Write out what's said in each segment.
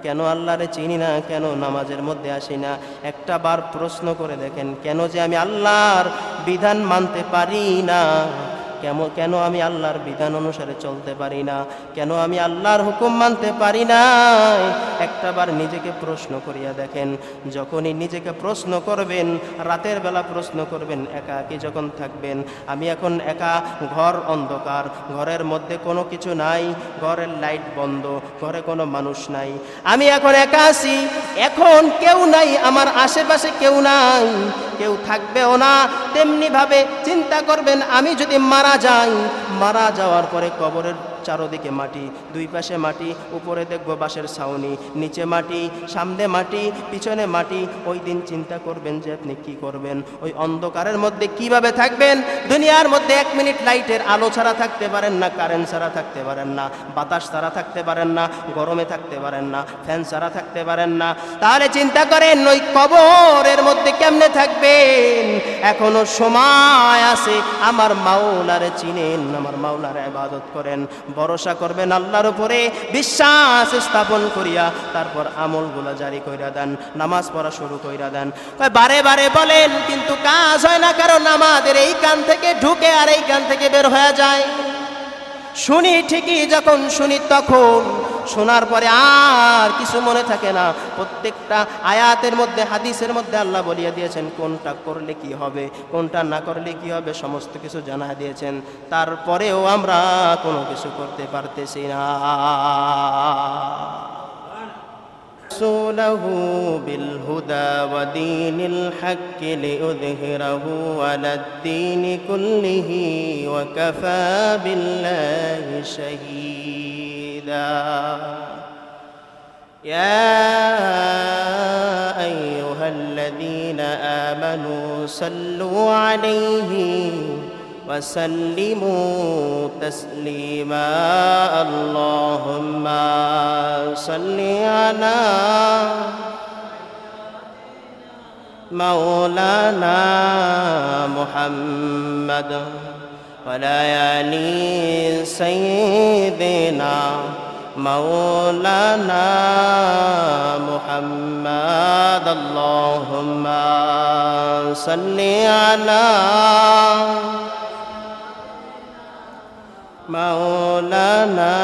কেন আল্লাহরে চিনি না, কেন নামাজের মধ্যে আসি না? একটা বার প্রশ্ন করে দেখেন, কেন যে আমি আল্লাহর বিধান মানতে পারি না, কেন আমি আল্লাহর বিধান অনুসারে চলতে পারি না, কেন আমি আল্লাহর হুকুম মানতে পারি না? একটা বার নিজেকে প্রশ্ন করিয়া দেখেন। যখনই নিজেকে প্রশ্ন করবেন, রাতের বেলা প্রশ্ন করবেন, একাকী যখন থাকবেন, আমি এখন একা, ঘর অন্ধকার, ঘরের মধ্যে কোনো কিছু নাই, ঘরের লাইট বন্ধ, ঘরে কোনো মানুষ নাই, আমি এখন একা আছি, এখন কেউ নাই, আমার আশেপাশে কেউ নাই, কেউ থাকবেও না। তেমনি ভাবে চিন্তা করবেন, আমি যদি মারা যাই, মারা যাওয়ার পরে কবরের চারদিকে মাটি, দুই পাশে মাটি, উপরে দেখবো বাঁশের ছাউনি, নিচে মাটি, সামনে মাটি, পিছনে মাটি। ওই দিন চিন্তা করবেন যে আপনি কি করবেন, ওই অন্ধকারের মধ্যে কিভাবে থাকবেন। দুনিয়ার মধ্যে 1 মিনিট লাইটের আলো ছাড়া থাকতে পারেন না, কারেন্ট ছাড়া থাকতে পারেন না, বাতাস ছাড়া থাকতে পারেন না, গরমে থাকতে পারেন না, ফ্যান ছাড়া থাকতে পারেন না। তাহলে চিন্তা করেন ওই কবরের মধ্যে কেমনে থাকবেন। এখনো সময় আছে, আমার মাওলারে চিনেন, আমার মাওলার ইবাদত করেন, ভরসা করবেন আল্লাহর উপরে, বিশ্বাস স্থাপন করিয়া তারপর আমলগুলো জারি কইরা দেন, নামাজ পড়া শুরু কইরা দেন। বারে বারে বলেন, কিন্তু কাজ হয় না, কারণ আমাদের এই কান থেকে ঢুকে আর এই কান থেকে বের হয়ে যায়। শুনি ঠিকই, যখন শুনি তখন, শোনার পরে আর কিছু মনে থাকে না। প্রত্যেকটা আয়াতের মধ্যে, হাদিসের মধ্যে আল্লাহ বলিয়া দিয়েছেন কোনটা করলে কি হবে, কোনটা না করলে কি হবে, সমস্ত কিছু জানা দিয়েছেন। তারপরেও আমরা কোনো কিছু করতে পারতেছি না। رسوله بالهدى ودين الحق ليظهره على الدين كله وكفى بالله شهيدا يا أيها الذين آمنوا صلوا عليه وسلموا تسليما اللهم صل على مولانا محمد وعلى آل سيدنا مولانا محمد اللهم صل على مولانا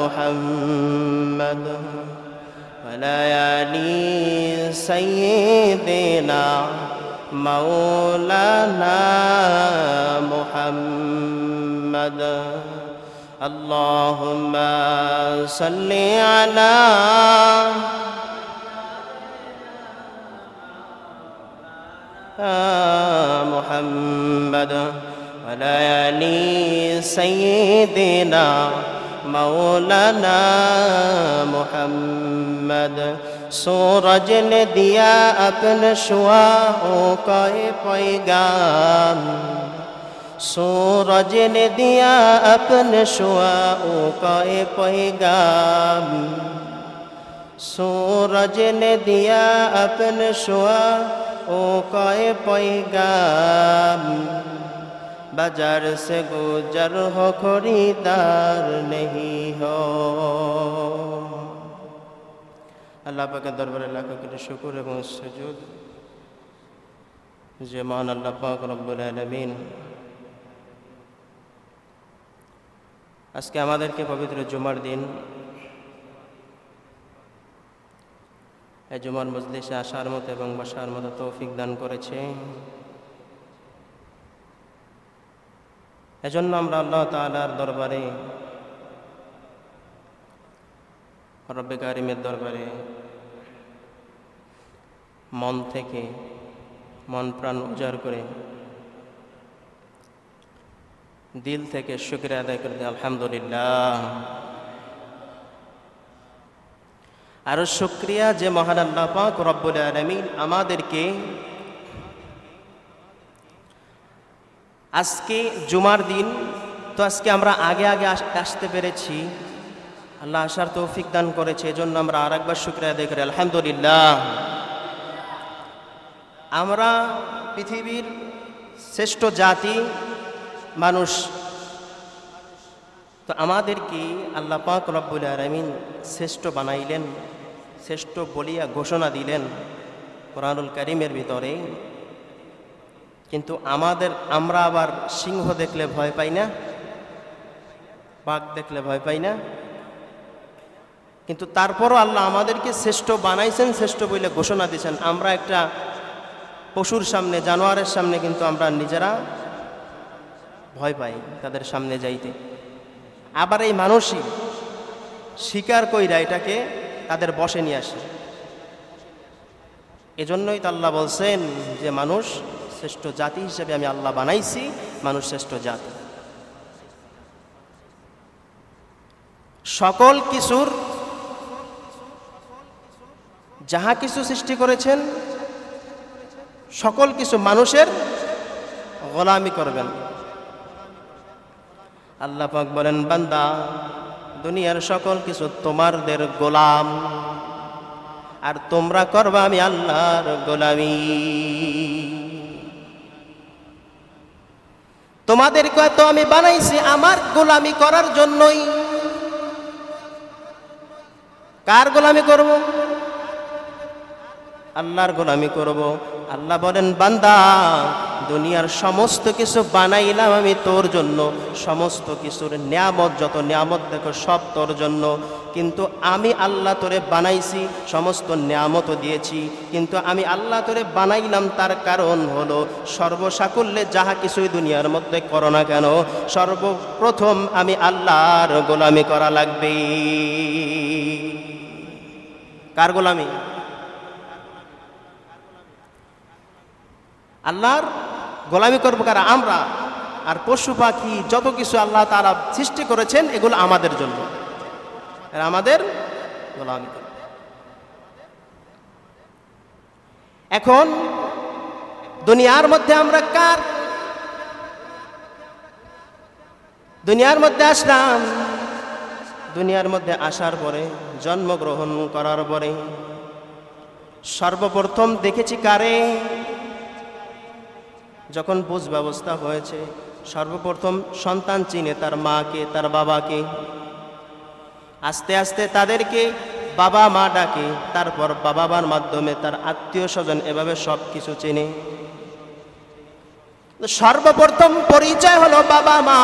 محمد وعلى آل سيدنا مولانا محمد اللهم صل على محمد وعلى آل سيدنا مولانا محمد सूरज ने दिया अपने शुआओं का पैगाम सूरज ने दिया अपने शुआओं का पैगाम सूरज ने दिया अपने शुआओं का पैगाम बाजार से गुजर हो खरीदार नहीं हो। আল্লাহ পাকের দরবারে লাখো কোটি শুকর এবং সুজুদ যে মহান আল্লাহ পাক রব্বুল আলামিন আজকে আমাদেরকে পবিত্র জুমার দিন এই জুমার মজলিসে আসার মতো এবং বসার মতো তৌফিক দান করেছে। এজন্য আমরা আল্লাহ তাআলার দরবারে, রব্বে কারিমের দরবারে মন থেকে, মন প্রাণ উজাড় করে, দিল থেকে শুকরিয়া আদায় করে দিই আলহামদুলিল্লাহ। আর শুকরিয়া যে মহান আল্লাহ পাক রব্বুল আলামিন আমাদেরকে আজকে জুমার দিন, তো আজকে আমরা আগে আগে আসতে পেরেছি, আল্লাহ আসার তৌফিক দান করেছে, এজন্য আমরা আরেকবার শুকরিয়া আদায় করি আলহামদুলিল্লাহ। আমরা পৃথিবীর শ্রেষ্ঠ জাতি মানুষ, তো আমাদেরকে আল্লাহ পাক রব্বুল আলামিন শ্রেষ্ঠ বানাইলেন, শ্রেষ্ঠ বলিয়া ঘোষণা দিলেন কোরআনুল কারীমের ভিতরে। কিন্তু আমরা আবার সিংহ দেখলে ভয় পাই না, বাঘ দেখলে ভয় পাই না। কিন্তু তারপরও আল্লাহ আমাদেরকে শ্রেষ্ঠ বানাইছেন, শ্রেষ্ঠ বলে ঘোষণা দিয়েছেন। আমরা একটা পশুর সামনে, জানোয়ারের সামনে কিন্তু আমরা নিজেরা ভয় পাই তাদের সামনে যাইতে। আবার এই মানুষই শিকার কইরা এটাকে তাদের বশে নিয়ে আসে। এজন্যই তো আল্লাহ বলছেন যে মানুষ শ্রেষ্ঠ জাতি হিসেবে আমি আল্লাহ বানাইছি, মানুষ শ্রেষ্ঠ জাতি। সকল কিছুর যাহা কিছু সৃষ্টি করেছেন সকল কিছু মানুষের গোলামি করবেন। আল্লাহ পাক বলেন, বান্দা দুনিয়ার সকল কিছু তোমাদের গোলাম, আর তোমরা করবা আমি আল্লাহর গোলামি। তোমাদেরকে তো আমি বানাইছি আমার গোলামি করার জন্যই। কার গোলামি করব? আল্লাহর গোলামি করব। আল্লাহ বলেন, বান্দা দুনিয়ার সমস্ত কিছু বানাইলাম আমি তোর জন্য, সমস্ত কিছুর নিয়ামত, যত নিয়ামত দেখো সব তোর জন্য। কিন্তু আমি আল্লাহ তোরে বানাইছি, সমস্ত নিয়ামতও দিয়েছি, কিন্তু আমি আল্লাহ তোরে বানাইলাম তার কারণ হলো সর্বসাকুল্যে যাহা কিছুই দুনিয়ার মধ্যে করো না কেন, সর্বপ্রথম আমি আল্লাহর গোলামি করা লাগবে। কার গোলামি? আল্লাহর গোলামি করবো কারা? আমরা। আর পশু পাখি যত কিছু আল্লাহ তাআলা সৃষ্টি করেছেন এগুলো আমাদের জন্য, আমাদের গোলামি করবে। এখন দুনিয়ার মধ্যে আমরা কার? দুনিয়ার মধ্যে আসলাম, দুনিয়ার মধ্যে আসার পরে, জন্মগ্রহণ করার পরে সর্বপ্রথম দেখেছি কারে? যখন বুঝ ব্যবস্থা হয়েছে সর্বপ্রথম সন্তান চিনে তার মাকে, তার বাবাকে। আস্তে আস্তে তাদেরকে বাবা মা ডাকে, তারপর বাবা মার মাধ্যমে তার আত্মীয় স্বজন, এভাবে সব কিছু চেনে। সর্বপ্রথম পরিচয় হলো বাবা মা।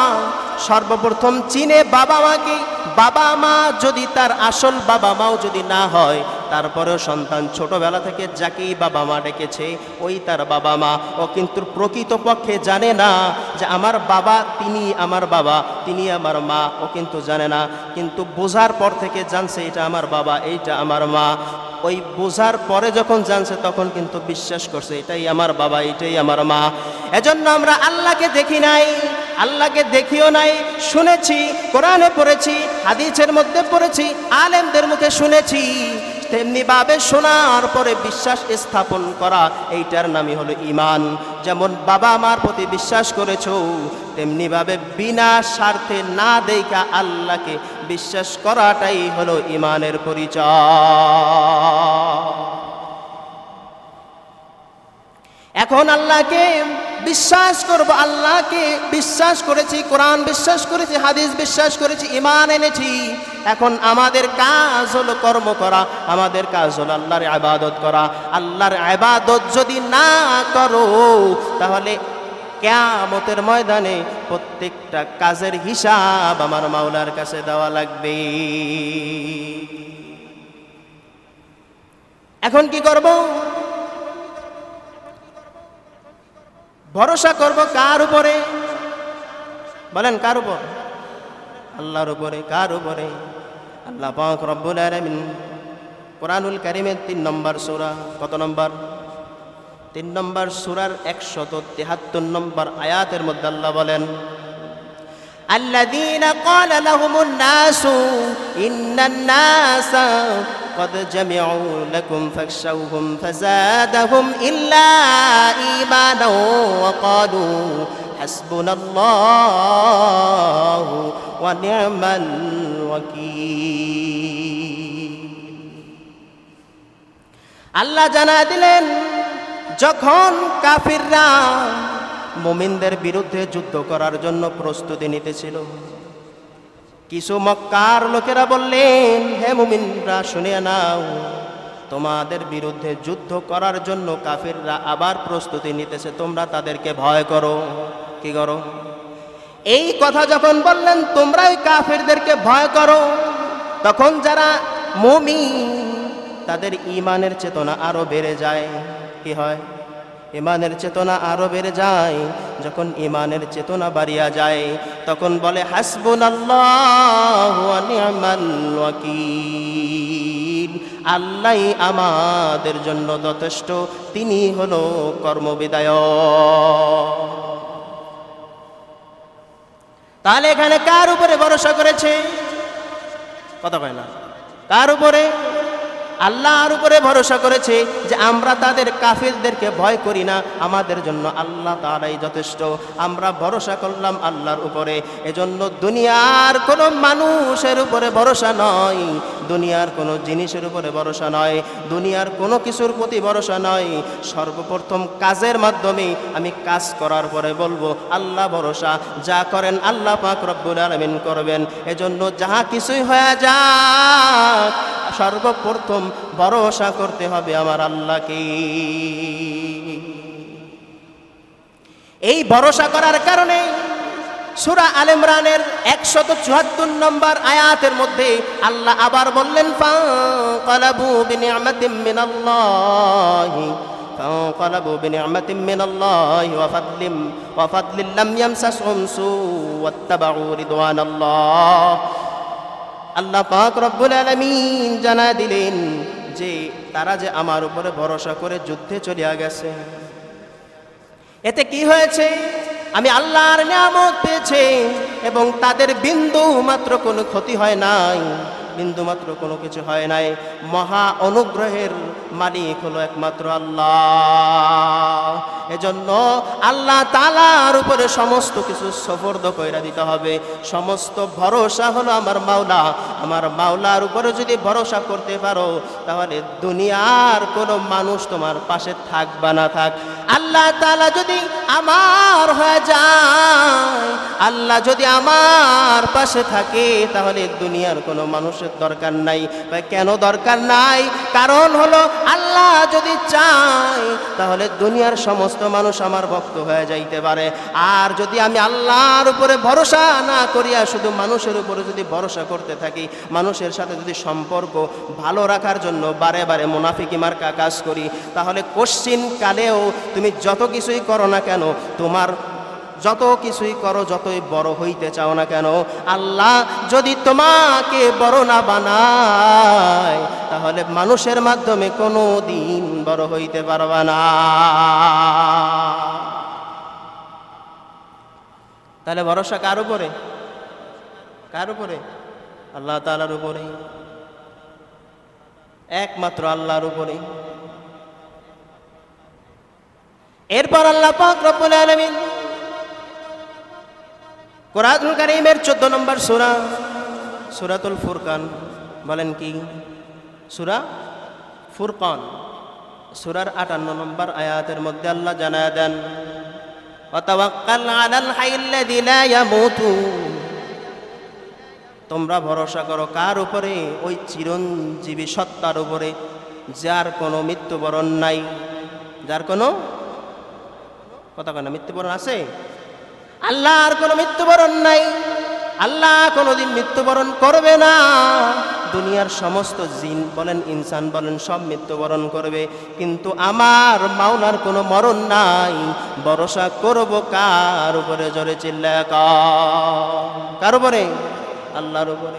সর্বপ্রথম চিনে বাবা মাকে। বাবা মা যদি তার আসল বাবা মাও যদি না হয়, তারপরেও সন্তান ছোটবেলা থেকে যাকেই বাবা মা ডেকেছে ওই তার বাবা মা। ও কিন্তু প্রকৃতপক্ষে জানে না যে আমার বাবা তিনি আমার বাবা, তিনি আমার মা, ও কিন্তু জানে না। কিন্তু বোঝার পর থেকে জানছে এটা আমার বাবা, এইটা আমার মা। ওই বোঝার পরে যখন জানছে তখন কিন্তু বিশ্বাস করছে এটাই আমার বাবা, এটাই আমার মা। এজন্য আমরা আল্লাহকে দেখি নাই, আল্লাহকে দেখিও নাই, শুনেছি, কোরআনে পড়েছি, হাদিসের মধ্যে পড়েছি, আলেমদের মুখে শুনেছি। তেমনি ভাবে শোনার পরে বিশ্বাস স্থাপন করা, এইটার নামই হলো ঈমান। যেমন বাবা মার প্রতি বিশ্বাস করেছো, তেমনি ভাবে বিনা স্বার্থে না দেখা আল্লাহকে বিশ্বাস করাটাই হলো ঈমানের পরিচয়। এখন আল্লাহকে বিশ্বাস করব, আল্লাহকে বিশ্বাস করেছি, কোরআন বিশ্বাস করেছি, হাদিস বিশ্বাস করেছি, ঈমান এনেছি। এখন আমাদের কাজ হলো কর্ম করা, আমাদের কাজ হলো আল্লাহর ইবাদত করা। আল্লাহর ইবাদত যদি না করো তাহলে কিয়ামতের ময়দানে প্রত্যেকটা কাজের হিসাব আমার মাওলার কাছে দেওয়া লাগবে। এখন কি করব? ভরসা করব কার উপরে? বলেন কার উপর? আল্লাহর উপরে। কার উপরে? আল্লাহ পাক রব্বুল আলামিন কোরআনুল কারীমের ৩ নম্বর সূরা, কত নম্বর? ৩ নম্বর সূরার ১৭৩ নম্বর আয়াতের মধ্যে আল্লাহ বলেন, আল্লাযীনা ক্বালা লাহুমুন নাসু ইন্নান নাসা قد جمعوا لكم فاخشوهم فزادهم إلا إيمانا وقالوا حسبنا الله ونعم الوكيل। আল্লাহ জানা দিলেন যখন কাফিররা মুমিনদের বিরুদ্ধে যুদ্ধ করার জন্য প্রস্তুতি নিতেছিল, কিছু মক্কার লোকেরা বললেন, হে মুমিনরা শুনে নাও, তোমাদের বিরুদ্ধে যুদ্ধ করার জন্য কাফিররা আবার প্রস্তুতি নিতেছে, তোমরা তাদেরকে ভয় করো। কি করো? এই কথা যখন বললেন তোমরা ওই কাফিরদেরকে ভয় করো, তখন যারা মুমিন তাদের ঈমানের চেতনা আরো বেড়ে যায়। কি হয়? ঈমানের চেতনা আরো বেড়ে যায়। যখন ঈমানের চেতনা বাড়িয়া যায় তখন বলে হাসবুনাল্লাহু ওয়া নি'মাল ওয়াকিল, আল্লাহই আমাদের জন্য যথেষ্ট, তিনি হলো কর্মবিধায়ক। তাহলে এখানে কার উপরে ভরসা করেছে? কথা কয় না। কার উপরে? আল্লাহর উপরে ভরসা করেছে যে আমরা তাদের কাফিরদেরকে ভয় করি না, আমাদের জন্য আল্লাহ তাআলাই যথেষ্ট। আমরা ভরসা করলাম আল্লাহর উপরে। এজন্য দুনিয়ার কোনো মানুষের উপরে ভরসা নয়, দুনিয়ার কোনো জিনিসের উপরে ভরসা নয়, দুনিয়ার কোনো কিছুর প্রতি ভরসা নয়। সর্বপ্রথম কাজের মাধ্যমে আমি কাজ করার পরে বলবো আল্লাহ ভরসা, যা করেন আল্লাহ পাক রব্বুল আলামিন করবেন। এজন্য যাহা কিছুই হয়ে যাক সর্বপ্রথম ভরসা করতে হবে আমার আল্লাহকে। এই ভরসা করার কারণে সূরা আলে ইমরানের 174 নম্বর আয়াতের মধ্যে আল্লাহ আবার বললেন ফানকালাবু বিনি'মাতিম মিনাল্লাহি فانقلبوا بنعمة من الله وفضل لم يمسسهم سوء واتبعوا رضوان الله। আল্লাহ পাক রব্বুল আলামিন জানায় দিলেন যে তারা যে আমার উপরে ভরসা করে যুদ্ধে চলিয়া গেছে, এতে কি হয়েছে? আমি আল্লাহর নিয়ামত পেয়েছে এবং তাদের বিন্দু মাত্র কোনো ক্ষতি হয় নাই, বিন্দু মাত্র কোনো কিছু হয় নাই। মহা অনুগ্রহের মালিক হলো একমাত্র আল্লাহ। এজন্য আল্লাহ তাআলার উপরে সমস্ত কিছু সুপর্দ কইরা দিতে হবে। সমস্ত ভরসা হলো আমার মাওলা। আমার মাওলার উপরে যদি ভরসা করতে পারো তাহলে দুনিয়ার কোনো মানুষ তোমার পাশে থাক বা না থাক, আল্লাহ তাআলা যদি আমার হয়ে যায়, আল্লাহ যদি আমার পাশে থাকে তাহলে দুনিয়ার কোনো মানুষের দরকার নাই। কেন দরকার নাই? কারণ হলো আল্লাহ যদি চায় তাহলে দুনিয়ার সমস্ত মানুষ আমার ভক্ত হয়ে যাইতে পারে। আর যদি আমি আল্লাহর উপরে ভরসা না করিয়া শুধু মানুষের উপরে যদি ভরসা করতে থাকি, মানুষের সাথে যদি সম্পর্ক ভালো রাখার জন্য বারে বারে মুনাফিকি মার্কা কাজ করি, তাহলে কোশ্চিন কালেও তুমি যত কিছুই করো না কেন, তোমার যত কিছুই করো, যতই বড় হইতে চাও না কেন, আল্লাহ যদি তোমাকে বড় না বানায় তাহলে মানুষের মাধ্যমে কোনো দিন বড় হইতে পারবা না। তাহলে ভরসা কার উপরে? কার উপরে? আল্লাহ তাআলার উপরে, একমাত্র আল্লাহর উপরে। এরপর আল্লাহ পাক রব্বুল আলামিন কোরআনুল কারীমের 14 নম্বর সূরা, সূরাতুল ফুরকান, বলেন কি? সূরা ফুরকান, সূরার 58 নম্বর আয়াতের মধ্যে আল্লাহ জানায় দেন ওয়া তাওয়াক্কাল আলাল হাইয়্যিল্লাযী লা ইয়ামুতু, তোমরা ভরসা করো কার উপরে? ওই চিরঞ্জীবী সত্তার উপরে, যার কোনো মৃত্যুবরণ নাই, যার কোনো কথা কেন মৃত্যুবরণ আছে? আল্লাহর কোনো মৃত্যুবরণ নাই, আল্লাহ কোনোদিন মৃত্যুবরণ করবে না। দুনিয়ার সমস্ত জিন বলেন, ইনসান বলেন, সব মৃত্যুবরণ করবে, কিন্তু আমার মাওলার কোনো মরণ নাই। ভরসা করব কার উপরে? জোরে চিল্লায়া কার উপরে? আল্লাহর উপরে।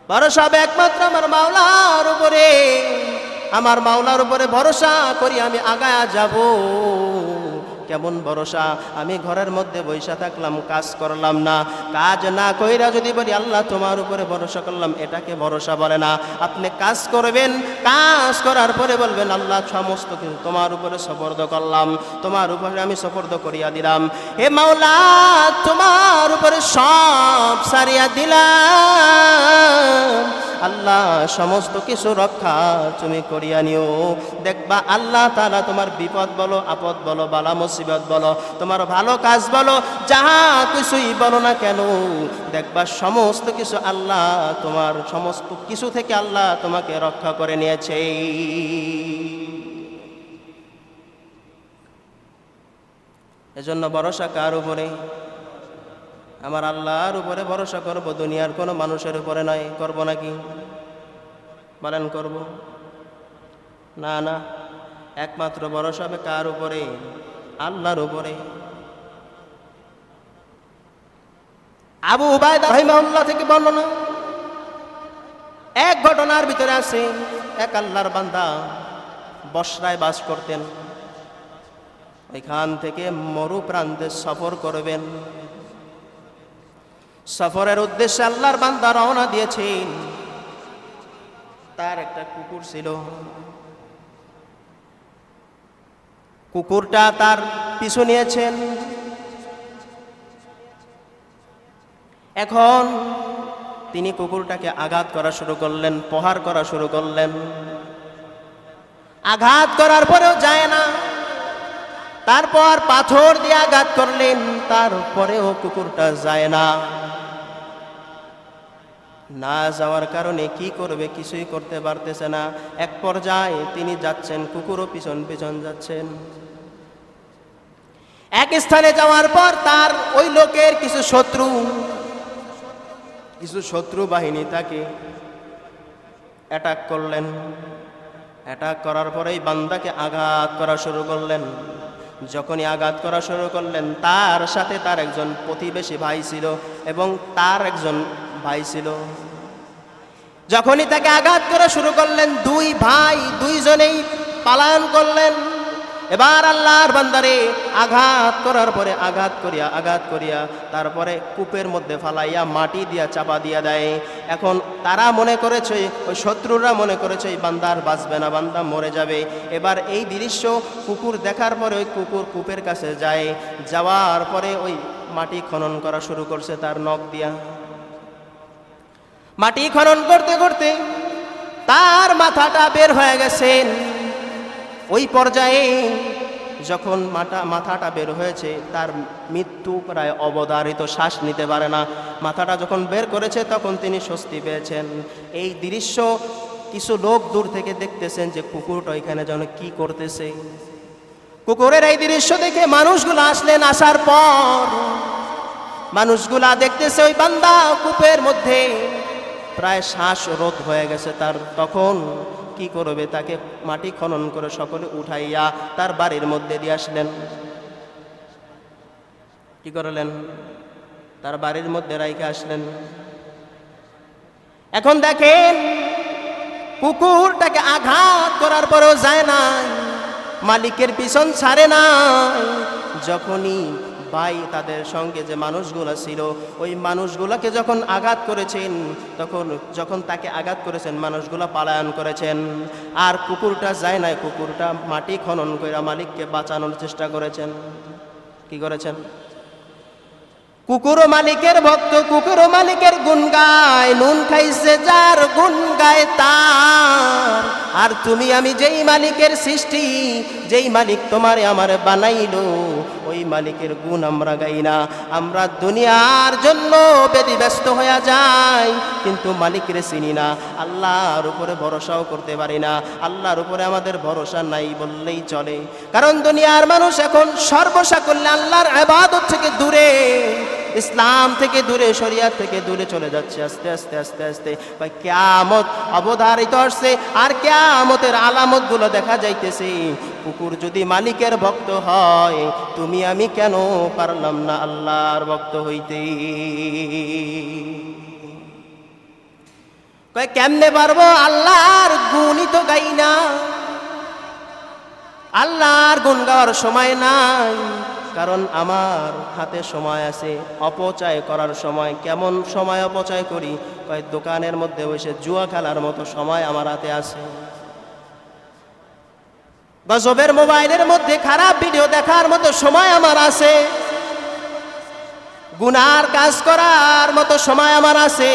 ভরসা হবে একমাত্র আমার মাওলার উপরে। আমার মাওলার উপরে ভরসা করি আমি আগায়া যাব। কেমন ভরসা? আমি ঘরের মধ্যে বৈশা থাকলাম, কাজ করলাম না, কাজ না কইরা যদি বলি আল্লাহ তোমার উপরে ভরসা করলাম, এটাকে ভরসা বলে না। আপনি কাজ করবেন, কাজ করার পরে বলবেন আল্লাহ সমস্ত কিছু তোমার উপরে সুপর্দ করলাম, তোমার উপরে আমি সুপর্দ করিয়া দিলাম। হে মাওলা, তোমার উপরে সব সারিয়া দিলাম, আল্লাহ সমস্ত কিছু রক্ষা তুমি করিয়া নিও। দেখবা আল্লাহ তাআলা তোমার বিপদ বলো, আপদ বলো, বালা মুসিবত মুসিবত বলো, তোমার ভালো কাজ বলো, যাহা কিছুই বলো না কেন, দেখবা সমস্ত কিছু আল্লাহ, তোমার সমস্ত কিছু থেকে আল্লাহ তোমাকে রক্ষা করে নিয়েছে। এজন্য ভরসা কার উপরে? আমার আল্লাহর উপরে ভরসা করব, দুনিয়ার কোনো মানুষের উপরে নয়। করব নাকি? বলেন করব? না না, একমাত্র ভরসা হবে কার উপরে? আল্লাহর উপরে। আবু উবায়দা রাহিমাহুল্লাহ থেকে বর্ণনা, এক ঘটনার ভিতরে আছে, এক আল্লাহর বান্দা বসরায় বাস করতেন, এখান থেকে মরু প্রান্তে সফর করবেন। সফরের উদ্দেশ্যে আল্লাহর বান্দা রওনা দিয়েছেন। তার একটা কুকুর ছিল, কুকুরটা তার পিছু নিয়েছেন। এখন তিনি কুকুরটাকে আঘাত করা শুরু করলেন, প্রহার করা শুরু করলেন। আঘাত করার পরেও যায় না, তারপর পাথর দিয়ে আঘাত করলেন, তারপরেও কুকুরটা যায় না। না যাওয়ার কারণে কি করবে, কিছুই করতে পারতেছে না। এক পর্যায়ে তিনি যাচ্ছেন, কুকুরও পিছন পিছন যাচ্ছেন। এক স্থানে যাওয়ার পর তার ওই লোকের কিছু শত্রু বাহিনী তাকে অ্যাটাক করলেন। অ্যাটাক করার পরেই বান্দাকে আঘাত করা শুরু করলেন। যখনই আঘাত করা শুরু করলেন, তার সাথে তার একজন প্রতিবেশী ভাই ছিল এবং তার একজন ভাই ছিল। যখনই তাকে আঘাত করা শুরু করলেন, দুই ভাই দুইজনেই পালায়ন করলেন। এবার আল্লাহর বান্দারে আঘাত করার পরে আঘাত করিয়া তারপরে কূপের মধ্যে ফালাইয়া মাটি দিয়া চাপা দিয়া দেয়। এখন তারা মনে করেছে, ওই শত্রুরা মনে করেছে এই বান্দার বাঁচবে না, বান্দা মরে যাবে। এবার এই দৃশ্য কুকুর দেখার পরে ওই কুকুর কূপের কাছে যায়। যাওয়ার পরে ওই মাটি খনন করা শুরু করছে তার নখ দিয়া। মাটি খনন করতে করতে তার মাথাটা বের হয়ে গেছেন। ওই পর্যায়ে যখন মাথাটা বের হয়েছে, তার মৃত্যু প্রায় অবধারিত, শ্বাস নিতে পারে না। মাথাটা যখন বের করেছে তখন তিনি স্বস্তি পেয়েছেন। এই দৃশ্য কিছু লোক দূর থেকে দেখতেছেন যে কুকুরটা এখানে যেন কি করতেছে। কুকুরের এই দৃশ্য দেখে মানুষগুলো আসলেন। আসার পর মানুষগুলা দেখতেছে ওই বান্দা কূপের মধ্যে প্রায় শ্বাসরোধ হয়ে গেছে তার। তখন কি করবে, তাকে মাটি খনন করে সকলে উঠাইয়া তার বাড়ির মধ্যে দিয়ে আসলেন। কি করলেন? তার বাড়ির মধ্যে রাইখে আসলেন। এখন দেখেন কুকুরটাকে আঘাত করার পরেও যায় না, মালিকের পিছন ছাড়ে না। যখনই ভাই তাদের সঙ্গে যে মানুষগুলা ছিল, ওই মানুষগুলাকে যখন আঘাত করেছেন, যখন তাকে আঘাত করেছেন, মানুষগুলা পালায়ন করেছেন। আর কুকুরটা যায় নাই, কুকুরটা মাটি খনন করে মালিককে বাঁচানোর চেষ্টা করেছেন। কি করেছেন? কুকুরও মালিকের ভক্ত, কুকুরও মালিকের গুণ গায়। নুন খাইছে যার, গুণ গায় তার। আর তুমি আমি যেই মালিকের সৃষ্টি, যেই মালিক তোমারে আমারে বানাইলো, ওই মালিকের গুণ আমরা গাই না। আমরা দুনিয়ার জন্য ব্যতিব্যস্ত হয়ে যাই, কিন্তু মালিকের চিনি না। আল্লাহর উপরে ভরসাও করতে পারি না। আল্লাহর উপরে আমাদের ভরসা নাই বললেই চলে। কারণ দুনিয়ার মানুষ এখন সর্বসাকল্যে আল্লাহর ইবাদত থেকে দূরে, ইসলাম থেকে দূরে, শরিয়াত থেকে দূরে চলে যাচ্ছে আস্তে আস্তে আস্তে আস্তে। কিয়ামত অবধারিত আসছে, আর কিয়ামতের আলামতগুলো দেখা যাইতেছে। কুকুর যদি মালিকের ভক্ত হয়, তুমি আমি কেন পারলাম না আল্লাহর ভক্ত হইতে? কেমনে পারবো? আল্লাহর গুণই তো গাই না, আল্লাহর গুণ গাওয়ার সময় নাই। কারণ আমার হাতে সময় আছে অপচয় করার সময়। কেমন সময় অপচয় করি? দোকানের মধ্যে বসে জুয়া খেলার মতো সময় আমার হাতে আছে। গজবের মোবাইলের মধ্যে খারাপ ভিডিও দেখার মতো সময় আমার আছে। গুনার কাজ করার মতো সময় আমার আছে।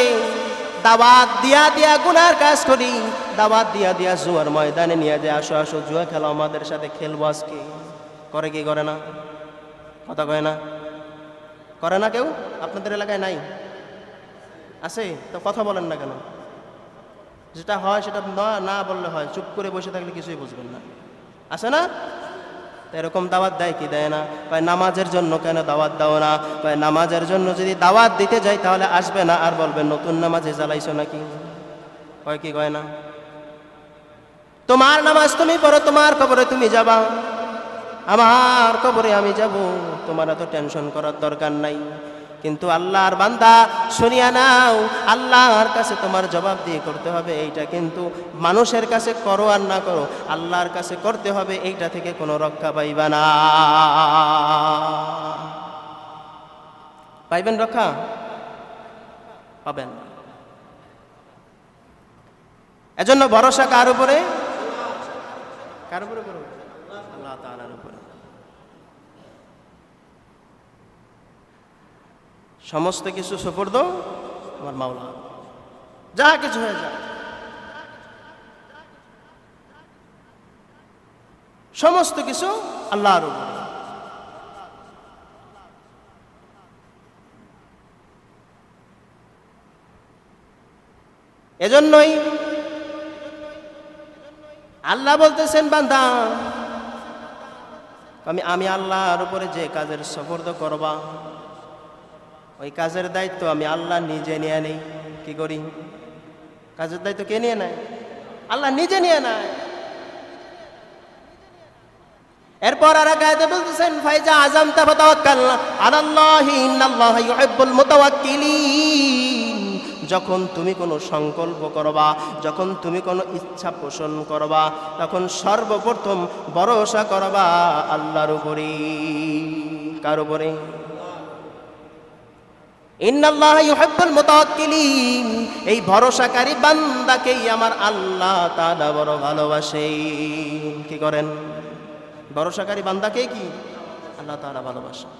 দাওয়াত দিয়া দিয়া গুনার কাজ করি, দাওয়াত দিয়া দিয়া জুয়ার ময়দানে নিয়ে যায়, আসো আসো জুয়া খেলো, আমাদের সাথে খেলবো আজকে। করে কি করে না? কথা কয় না, করে না কেউ? আপনাদের এলাকায় নাই? আছে তো কথা বলেন না কেন? যেটা হয় সেটা না বললে হয়, চুপ করে বসে থাকলে কিছুই বুঝবেন না। আছে না? এরকম দাওয়াত দেয় কি দেয় না? কয় নামাজের জন্য কেন দাওয়াত দাও না? কয় নামাজের জন্য যদি দাওয়াত দিতে যাই তাহলে আসবে না, আর বলবে নতুন নামাজে জ্বালাইছো নাকি। কয় কি কয় না? তোমার নামাজ তুমি পড়ো, তোমার কবরে তুমি যাবা, আমার কবরে আমি যাব, তোমার এত টেনশন করার দরকার নাই। কিন্তু আল্লাহর বান্দা শুনিয়া নাও, আল্লাহর কাছে তোমার জবাব দিয়ে করতে হবে। এইটা কিন্তু মানুষের কাছে করো আর না করো, আল্লাহর কাছে করতে হবে, এইটা থেকে কোনো রক্ষা পাইবা না। পাইবেন রক্ষা? পাবেন। এজন্য ভরসা কার উপরে? কার উপরে করো? আল্লাহ তাআলার উপরে। সমস্ত কিছু সুপর্দ আমার মাওলা, যা কিছু হয়ে যায় সমস্ত কিছু আল্লাহর উপরে। এজন্যই আল্লাহ বলতেছেন, বান্দা আমি আল্লাহর উপরে যে কাজের সুপর্দ করবা, ওই কাজের দায়িত্ব আমি আল্লাহ নিজে নিয়ে নেই। কি করি? কাজের দায়িত্ব কে নিয়ে নেয়? আল্লাহ নিজে নিয়ে নেয়। এরপর আর আয়াতে বলতেছেন, ফাইজা আযামতা ফাতাওয়াক্কাল আলাল্লাহি ইন্নাল্লাহা ইউহিব্বুল মুতাওয়াক্কিলিন। যখন তুমি কোনো সংকল্প করবা, যখন তুমি কোনো ইচ্ছা পোষণ করবা, তখন সর্বপ্রথম ভরসা করবা আল্লাহর উপরে। কার উপরে? ইন্নাল্লাহা ইউহিব্বুল মুতাওয়াক্কিলিন। এই ভরসাকারী বান্দাকেই আমার আল্লাহ তাআলা বড় ভালোবাসেন। কি করেন? ভরসাকারী বান্দাকে কি আল্লাহ তাআলা ভালোবাসেন।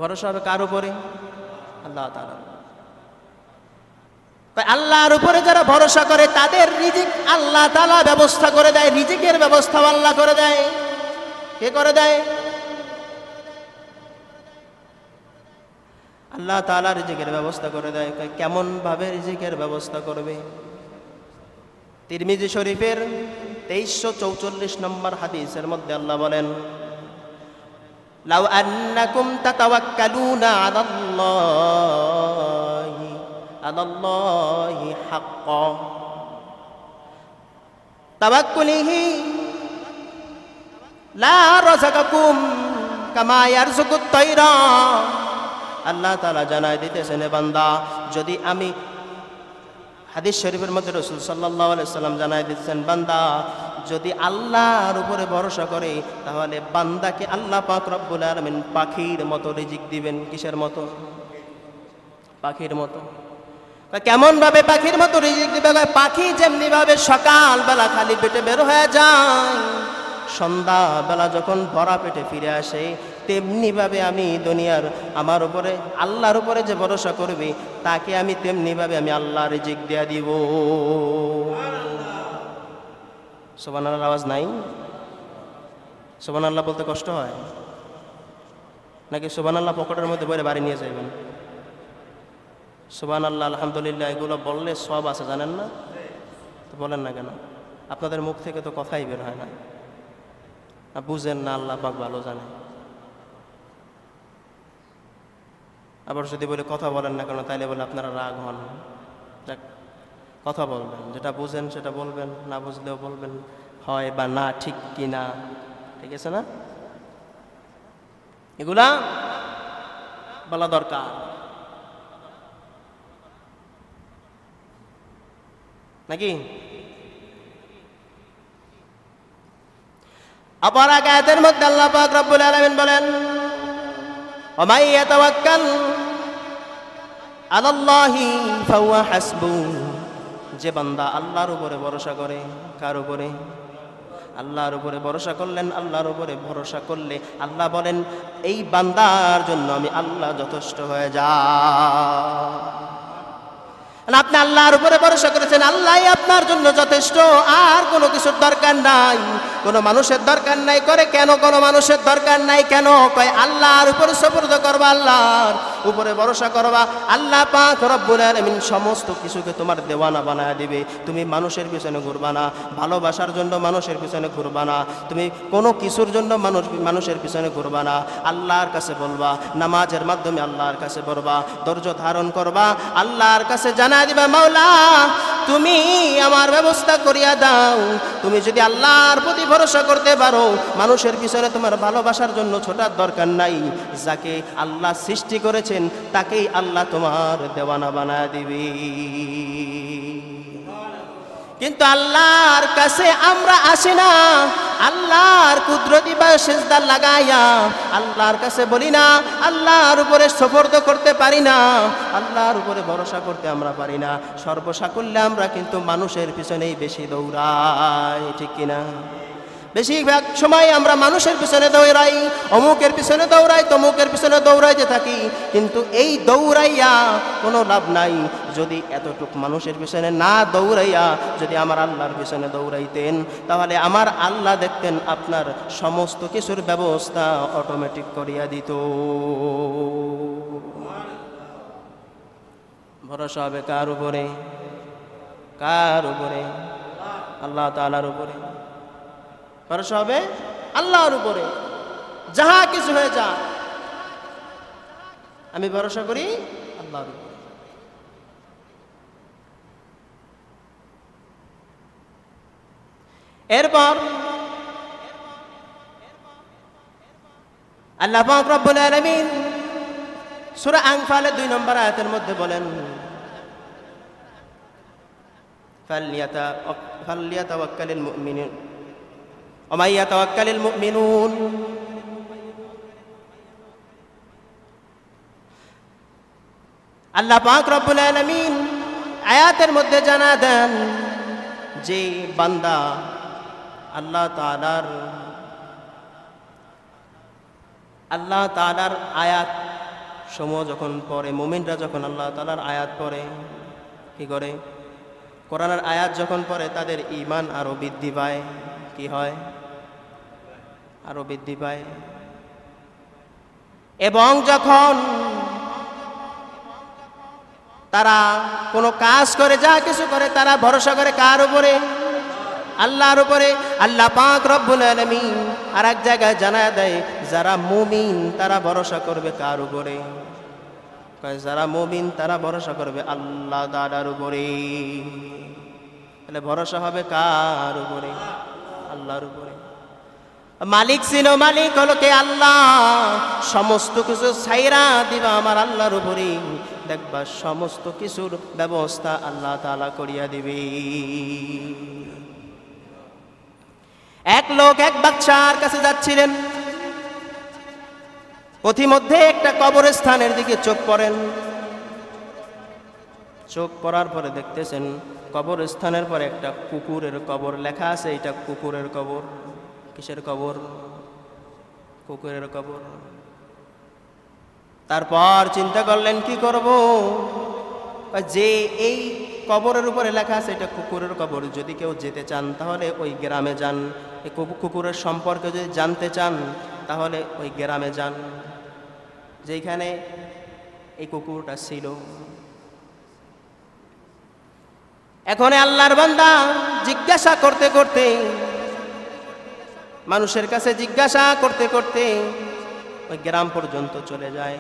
ভরসা হবে কার উপরে? আল্লাহ তাআলা। তাই আল্লাহর উপরে যারা ভরসা করে তাদের রিজিক আল্লাহ তাআলা ব্যবস্থা করে দেয়। রিজিকের ব্যবস্থা আল্লাহ করে দেয়। কে করে দেয়? আল্লাহ তাআলা রিজিকের ব্যবস্থা করে দেয়। কেমন ভাবে রিজিকের ব্যবস্থা করবে? তিরমিজি শরীফের 2344 নম্বর হাদিসের মধ্যে আল্লাহ বলেন, লাউ আন্নাকুম তাতাওয়াক্কালুনা আলাল্লাহি হাক্কা তাওয়াক্কুলিহি লা রাযাকাকুম কামা ইয়ারযুকুত তায়রা। আল্লাহ তাআলা জানায় দিতেছেন, বান্দা যদি আমি, হাদিস শরীফের মধ্যে রাসূল সাল্লাল্লাহু আলাইহি সাল্লাম জানায় দিচ্ছেন, বান্দা যদি আল্লাহর উপরে ভরসা করে তাহলে বান্দাকে আল্লাহ পাক রব্বুল আলামিন পাখির মতো রিজিক দিবেন। কিসের মতো? পাখির মতো। কেমন ভাবে পাখির মতো রিজিক দিবে? পাখি যেমনি ভাবে সকাল বেলা খালি পেটে বের হয়ে যায়, সন্ধ্যা বেলা যখন ভরা পেটে ফিরে আসে, তেমনি ভাবে আমি দুনিয়ার আমার উপরে আল্লাহর উপরে যে ভরসা করবে তাকে আমি তেমনি ভাবে আমি আল্লাহ রিজিক দিয়া দিব। সুবহানাল্লাহ আওয়াজ নাই? সুবহানাল্লাহ বলতে কষ্ট হয় নাকি সুবহানাল্লাহ পকেটের মধ্যে বইরে বাড়ি নিয়ে যাবেন? সুবহানাল্লাহ আলহামদুলিল্লাহ এগুলো বললে সব আছে, জানেন না? তো বলেন না কেন? আপনাদের মুখ থেকে তো কথাই বের হয় না, বুঝেন না, আল্লাহ পাক ভালো জানে। আবার যদি বলে কথা বলেন না কেন, তাইলে বলে আপনারা রাগ হন। যাক, কথা বলবেন, যেটা বুঝেন সেটা বলবেন, না বুঝলেও বলবেন হয় বা না, ঠিক কি না, ঠিক আছে না? এগুলা বলা দরকার নাকি? আবার আয়াতের মধ্যে আল্লাহ পাক রব্বুল আলামিন বলেন, ওয়া মান ইয়াতাওয়াক্কাল আলাল্লাহি ফাহুয়া হাসবু। যে বান্দা আল্লাহর উপরে ভরসা করে। কার উপরে? আল্লাহর উপরে ভরসা করলেন। আল্লাহর উপরে ভরসা করলে আল্লাহ বলেন এই বান্দার জন্য আমি আল্লাহ যথেষ্ট হয়ে যায়। আপনি আল্লাহর উপরে ভরসা করেছেন, আল্লাহই আপনার জন্য যথেষ্ট, আর কোনো কিছুর দরকার নাই, কোনো মানুষের দরকার নাই। করে কেন কোনো মানুষের দরকার নাই কেন? কয় আল্লাহর উপরে সুপুর্দ করবা, আল্লাহর উপরে ভরসা করবা। আল্লাহ পাক রব্বুল আলামিন সমস্ত কিছুকে তোমার দেওয়ানা বানায় দিবে। তুমি মানুষের পিছনে ঘুরবা না, ভালোবাসার জন্য মানুষের পিছনে ঘুরবা না, তুমি কোনো কিছুর জন্য মানুষের পিছনে ঘুরবা না। আল্লাহর কাছে বলবা, নামাজের মাধ্যমে আল্লাহর কাছে বলবা, ধৈর্য ধারণ করবা, আল্লাহর কাছে জানা দিবা, মাওলা তুমি আমার ব্যবস্থা করিয়া দাও। তুমি যদি আল্লাহর প্রতি ভরসা করতে পারো, মানুষের পিছনে তোমার ভালোবাসার জন্য ছোটার দরকার নাই। যাকে আল্লাহ সৃষ্টি করেছেন তাকেই আল্লাহ তোমার দেওয়ানা বানায় দিবে। কিন্তু আল্লাহর কাছে আমরা আসি না, আল্লাহর কুদরতি বা সেজদা লাগাইয়া আল্লাহর কাছে বলি না, আল্লাহর উপরে সুপুর্দ করতে পারি না, আল্লাহর উপরে ভরসা করতে আমরা পারি না। সর্বসাকুল্যে আমরা কিন্তু মানুষের পিছনেই বেশি দৌড়াই, ঠিক কিনা? বেশিরভাগ সময় আমরা মানুষের পিছনে দৌড়াই, অমুকের পিছনে দৌড়াই, তমুকের পিছনে দৌড়াইতে থাকি, কিন্তু এই দৌড়াইয়া কোনো লাভ নাই। যদি এতটুকু মানুষের পিছনে না দৌড়াইয়া যদি আমার আল্লাহর পিছনে দৌড়াইতেন, তাহলে আমার আল্লাহ দেখতেন আপনার সমস্ত কিছুর ব্যবস্থা অটোমেটিক করিয়া দিত। ভরসা হবে কার উপরে? কার উপরে? আল্লাহ তাআলার উপরে ভরসা হবে, আল্লাহর উপরে। যাহা কিছু হয়ে যা, আমি ভরসা করি আল্লাহর উপরে। এরপর আল্লাহ পাক রব্বুল আলামিন সূরা আনফালের 2 নম্বর আয়াতের মধ্যে বলেন, ফালইয়াতাওয়াক্কালিল মুমিনুন ওয়া মান ইয়াতাওয়াক্কালিল মুমিনুন। আল্লাহ পাক রব্বুল আলামিন আয়াতের মধ্যে জানা দেন যে বান্দা আল্লাহ তাআলার আয়াত সমূহ যখন পড়ে, মুমিনরা যখন আল্লাহ তাআলার আয়াত পড়ে, কি করে? কোরআনের আয়াত যখন পড়ে তাদের ঈমান আরো বৃদ্ধি পায়। কি হয়? আরো বৃদ্ধি পায়। এবং যখন তারা কোনো কাজ করে, যা কিছু করে, তারা ভরসা করে কার উপরে? আল্লাহর উপরে। আল্লাহ পাক রব্বুল আলামিন আর এক জায়গায় জানায় দেয়, যারা মুমিন তারা ভরসা করবে কার উপরে? যারা মুমিন তারা ভরসা করবে আল্লাহ তাআলার উপরে। তাহলে ভরসা হবে কার উপরে? আল্লাহর উপরে। মালিক ছিল, মালিক হলো কে? আল্লাহ। সমস্ত কিছু ছাইরা দিবা আমার আল্লাহর উপরে, দেখবা সমস্ত কিছুর ব্যবস্থা আল্লাহ তাআলা করিয়া দিবে। এক লোক এক বাদশার কাছে যাচ্ছিলেন, পথিমধ্যে একটা কবরস্থানের দিকে চোখ পড়েন। চোখ পড়ার পরে দেখতেছেন কবরস্থানের পরে একটা কুকুরের কবর লেখা আছে। এটা কুকুরের কবর। কিসের কবর? কুকুরের কবর। তারপর চিন্তা করলেন কি করব? যে এই কবরের উপরে লেখা আছে এটা কুকুরের কবর, যদি কেউ যেতে চান তাহলে ওই গ্রামে যান। এই কুকুরের সম্পর্কে যদি জানতে চান তাহলে ওই গ্রামে যান যেখানে এই কুকুরটা ছিল। এখন আল্লাহর বান্দা জিজ্ঞাসা করতে করতে, মানুষের কাছে জিজ্ঞাসা করতে করতে ওই গ্রাম পর্যন্ত চলে যায়।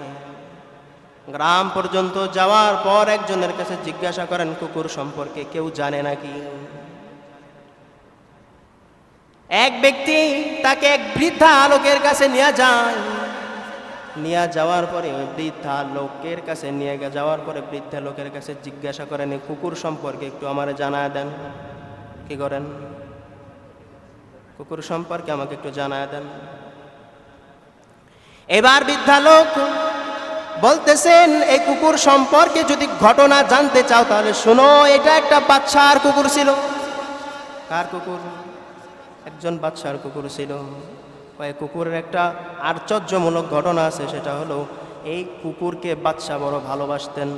গ্রাম পর্যন্ত যাওয়ার পর একজনের কাছে জিজ্ঞাসা করেন কুকুর সম্পর্কে কেউ জানে নাকি? এক ব্যক্তি তাকে এক বৃদ্ধা লোকের কাছে নিয়ে যায়। নিয়ে যাওয়ার পরে ওই বৃদ্ধা লোকের কাছে নিয়ে যাওয়ার পরে বৃদ্ধা লোকের কাছে জিজ্ঞাসা করেন এই কুকুর সম্পর্কে একটু আমারে জানায় দেন। কি করেন? কুকুর সম্পর্কে আমাকে একটু জানায় দেন। এবার বৃদ্ধা লোক বলতেছেন এই কুকুর সম্পর্কে যদি ঘটনা জানতে চাও তাহলে শোনো, এটা একটা বাদশার কুকুর ছিল। কার কুকুর? একজন বাদশার কুকুর ছিল। ওই কুকুরের একটা আশ্চর্যমূলক ঘটনা আছে, সেটা হলো এই কুকুরকে বাদশা বড় ভালোবাসতেন।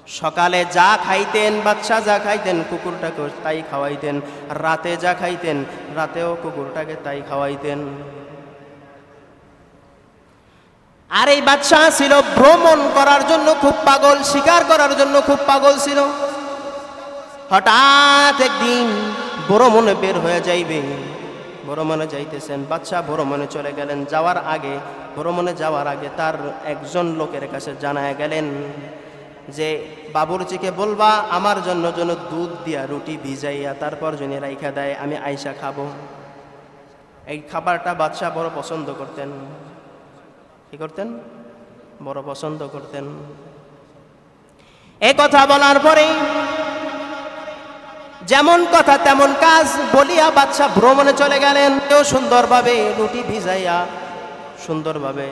সকালে যা খাইতেন বাদশা, যা খাইতেন কুকুরটাকে তাই খাওয়াইতেন, রাতে যা খাইতেন রাতেও কুকুরটাকে তাই খাওয়াইতেন। আর এই বাদশা ছিল ভ্রমণ করার জন্য খুব পাগল, শিকার করার জন্য খুব পাগল ছিল। হঠাৎ একদিন ভ্রমণে বের হয়ে যাইবে, ভ্রমণে যাইতেছেন বাদশা, ভ্রমণে চলে গেলেন। ভ্রমণে যাওয়ার আগে তার একজন লোকের কাছে জানায় গেলেন যে বাবুর্চিকে বলবা আমার জন্য যেন দুধ দিয়া রুটি ভিজাইয়া তারপর জন্য রাইখা দেয়, আমি আইসা খাবো। এই খাবারটা বাদশা বড় পছন্দ করতেন। কি করতেন? বড় পছন্দ করতেন। এই কথা বলার পরে যেমন কথা তেমন কাজ বলিয়া বাদশা ভ্রমণে চলে গেলেন। কেউ সুন্দরভাবে রুটি ভিজাইয়া সুন্দরভাবে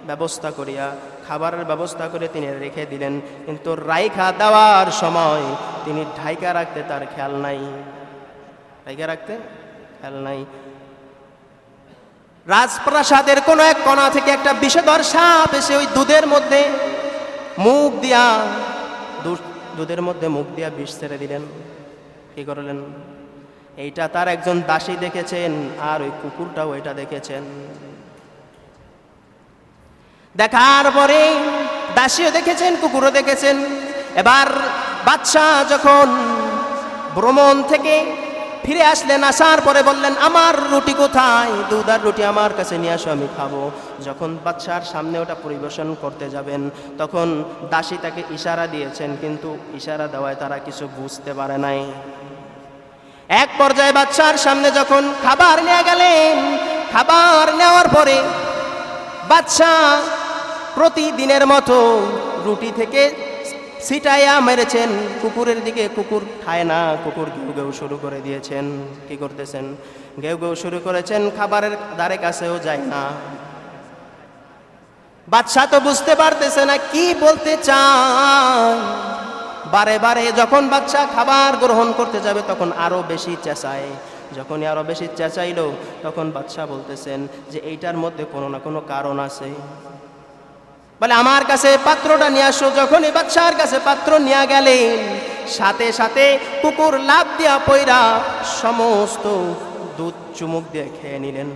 ব্যবস্থা করিয়া খাবারের ব্যবস্থা করে তিনি রেখে দিলেন, কিন্তু রাইখা দেওয়ার সময় তিনি ঢাইকা রাখতে তার খেয়াল নাই। ঢাইকা রাখতে খেয়াল নাই। রাজপ্রাসাদের কোনো এক কোণা থেকে একটা বিষধর সাপ এসে ওই দুধের মধ্যে মুখ দিয়া বিষ ছেড়ে দিলেন। কি করলেন? এইটা তার একজন দাসী দেখেছেন, আর ওই কুকুরটাও এটা দেখেছেন। দেখার পরে দাসীও দেখেছেন, কুকুরও দেখেছেন। এবার বাদশা যখন ভ্রমণ থেকে ফিরে আসলেন, আসার পরে বললেন আমার রুটি কোথায়? দুধ আর রুটি আমার কাছে নিয়ে আসো, আমি খাবো। যখন বাদশার সামনে ওটা পরিবেশন করতে যাবেন তখন দাসী তাকে ইশারা দিয়েছেন, কিন্তু ইশারা দেওয়ায় তারা কিছু বুঝতে পারে নাই। এক পর্যায়ে বাদশার সামনে যখন খাবার নিয়ে গেলেন, খাবার নেওয়ার পরে বাদশা প্রতিদিনের মতো রুটি থেকে ছিটাইয়া মেরেছেন কুকুরের দিকে। কুকুর খায় না, কুকুর ঘেউ ঘেউ শুরু করে দিয়েছেন। কি করতেছেন? ঘেউ ঘেউ শুরু করেছেন, খাবারের ধারে কাছেও যায় না। বাদশা তো বুঝতে পারতেছে না কি বলতে চায়। বারে বারে যখন বাদশা খাবার গ্রহণ করতে যাবে তখন আরো বেশি চেঁচায়। যখনই আরো বেশি চেঁচাইল তখন বাদশা বলতেছেন যে এইটার মধ্যে কোনো না কোনো কারণ আছে। বলে আমার কাছে পাত্রটা নিয়ে আসো। যখনই বাদশার কাছে পাত্র নিয়ে গেলেন সাথে সাথে কুকুর লাফ দিয়া পইরা সমস্ত দুধ চুমুক দিয়ে খেয়ে নিলেন।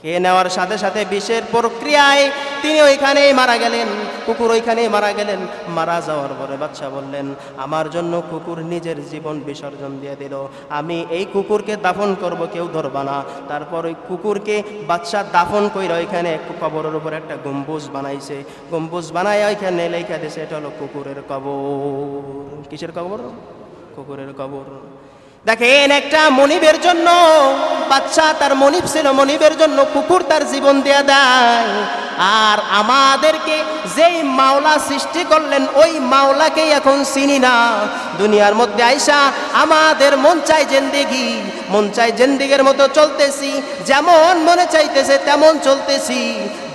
খেয়ে নেওয়ার সাথে সাথে বিষের প্রক্রিয়ায় তিনি ওইখানেই মারা গেলেন, কুকুর ওইখানেই মারা গেলেন। মারা যাওয়ার পরে বাদশা বললেন আমার জন্য কুকুর নিজের জীবন বিসর্জন দিয়ে দিল, আমি এই কুকুরকে দাফন করব, কেউ ধরবা না। তারপর ওই কুকুরকে বাদশা দাফন কইরা ওইখানে কবরের উপর একটা গম্বুজ বানাইছে। গম্বুজ বানায় ওইখানে লেখা দিয়েছে এটা হলো কুকুরের কবর। কিসের কবর? কুকুরের কবর। দেখেন একটা মনিবের জন্য বাদশা, তার মনিব ছিল, মনিবের জন্য কুকুর তার জীবন দিয়ে দেয়। আর আমাদেরকে যেই মাওলা সৃষ্টি করলেন ওই মাওলাকেই এখন চিনি না। দুনিয়ার মধ্যে আইসা আমাদের মন চাই জেন্দিগির মতো চলতেছি, যেমন মনে চাইতেছে তেমন চলতেছি,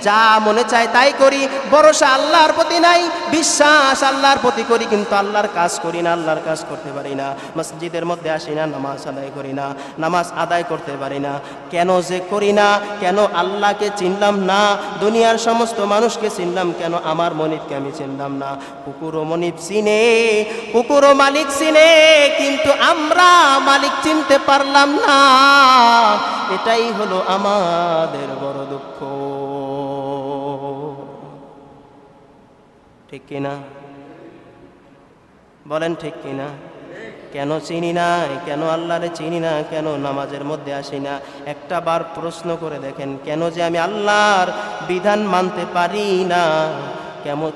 যা মনে চায় তাই করি। ভরসা আল্লাহর প্রতি নাই, বিশ্বাস আল্লাহর প্রতি করি, কিন্তু আল্লাহর কাজ করি না, আল্লাহর কাজ করতে পারি না। মসজিদের মধ্যে আসি না, নামাজ আদায় করি না, নামাজ আদায় করতে পারি না। কেন যে করি না? কেন আল্লাহকে চিনলাম না? দুনিয়ার সমস্ত মানুষকে চিনলাম, কেন আমার মনিবকে আমি চিনলাম না? কুকুরও মনিব চিনে, কুকুরও মালিক চিনে, কিন্তু আমরা মালিক চিনতে পারলাম না। এটাই হলো আমাদের বড় দুঃখ। ঠিক কিনা? বলেন ঠিক কিনা? কেন চিনি না? কেন আল্লাহরে চিনি না? কেন নামাজের মধ্যে আসি না? একটা বার প্রশ্ন করে দেখেন, কেন যে আমি আল্লাহর বিধান মানতে পারি না?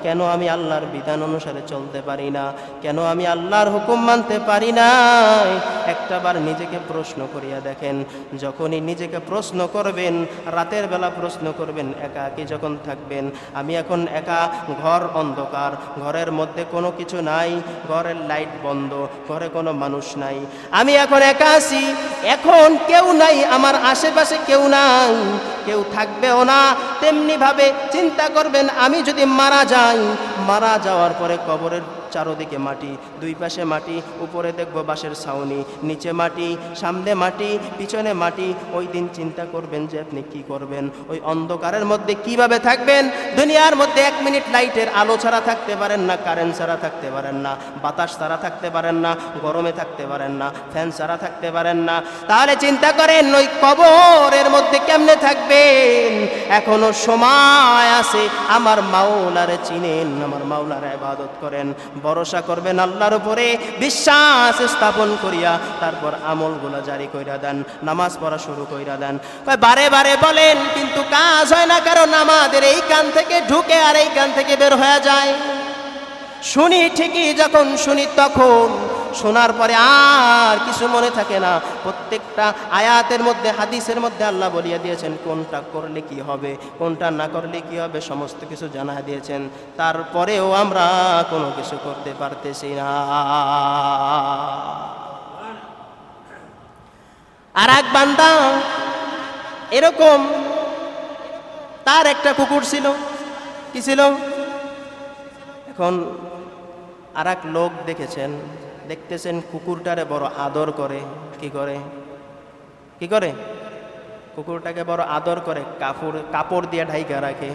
কেন আমি আল্লাহর বিধান অনুসারে চলতে পারি না? কেন আমি আল্লাহর হুকুম মানতে পারি না? একটা বার নিজেকে প্রশ্ন করিয়া দেখেন। যখনই নিজেকে প্রশ্ন করবেন, রাতের বেলা প্রশ্ন করবেন, একাকী যখন থাকবেন, আমি এখন একা, ঘর অন্ধকার, ঘরের মধ্যে কোনো কিছু নাই, ঘরের লাইট বন্ধ, ঘরে কোনো মানুষ নাই, আমি এখন একা আছি, এখন কেউ নাই, আমার আশেপাশে কেউ নাই, কেউ থাকবেও না। তেমনি ভাবে চিন্তা করবেন আমি যদি মারা যাই, মারা যাওয়ার পরে কবরের চারোদিকে মাটি, দুই পাশে মাটি, উপরে দেখব বাঁশের ছাউনি, নিচে মাটি, সামনে মাটি, পিছনে মাটি। ওই দিন চিন্তা করবেন যে আপনি কি করবেন, ওই অন্ধকারের মধ্যে কিভাবে থাকবেন। দুনিয়ার মধ্যে 1 মিনিট লাইটের আলো ছাড়া থাকতে পারেন না, কারেন্ট ছাড়া থাকতে পারেন না, বাতাস ছাড়া থাকতে পারেন না, গরমে থাকতে পারেন না, ফ্যান ছাড়া থাকতে পারেন না। তাহলে চিন্তা করেন ওই কবরের মধ্যে কেমনে থাকবেন। এখনো সময় আছে, আমার মাওলারে চিনেন, আমার মাওলার ইবাদত করেন, ভরসা করবেন আল্লাহর উপরে, বিশ্বাস স্থাপন করিয়া তারপর আমলগুলো জারি কইরা দেন, নামাজ পড়া শুরু কইরা দেন। বারে বারে বলেন কিন্তু কাজ হয় না, কারণ আমাদের এই কান থেকে ঢুকে আর এই কান থেকে বের হয়ে যায়। শুনি ঠিকই, যখন শুনি তখন শোনার পরে আর কিছু মনে থাকে না। প্রত্যেকটা আয়াতের মধ্যে, হাদিসের মধ্যে আল্লাহ বলিয়া দিয়েছেন কোনটা করলে কি হবে, কোনটা না করলে কি হবে, সমস্ত কিছু জানা দিয়েছেন। তারপরেও আমরা কোনো কিছু করতে পারতেছি না। আর এক বান্দা এরকম, তার একটা কুকুর ছিল। কি ছিল? এখন আর এক লোক দেখতেছেন কুকুরটারে বড় আদর করে। কি করে? কি করে? কুকুরটাকে বড় আদর করে, কাপড় দিয়ে ঢাইকা রাখে।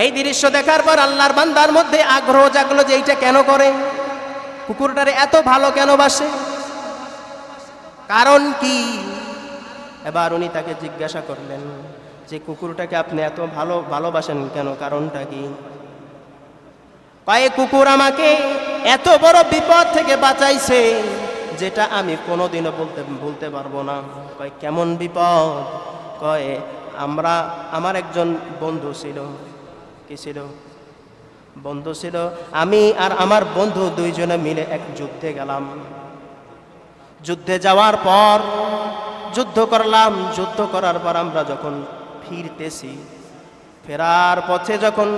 এই দৃশ্য দেখার পর আল্লাহর বান্দার মধ্যে আগ্রহ জাগলো যে এইটা কেন করে, কুকুরটারে এত ভালো কেন বাসে, কারণ কি? এবার উনি তাকে জিজ্ঞাসা করলেন যে কুকুরটাকে আপনি এত ভালোবাসেন কেন, কারণটা কি? কয় কুকুর আমাকে এত বড় বিপদ থেকে বাঁচাইছে যেটা আমি কোনোদিনও বলতে পারবো না। কয় কেমন বিপদ? কয় আমার একজন বন্ধু ছিল। কি ছিল? বন্ধু ছিল। আমি আর আমার বন্ধু দুইজনে মিলে এক যুদ্ধে গেলাম। যুদ্ধে যাওয়ার পর যুদ্ধ করলাম। যুদ্ধ করার পর আমরা যখন ফিরতেছি, ফেরার পথে যখন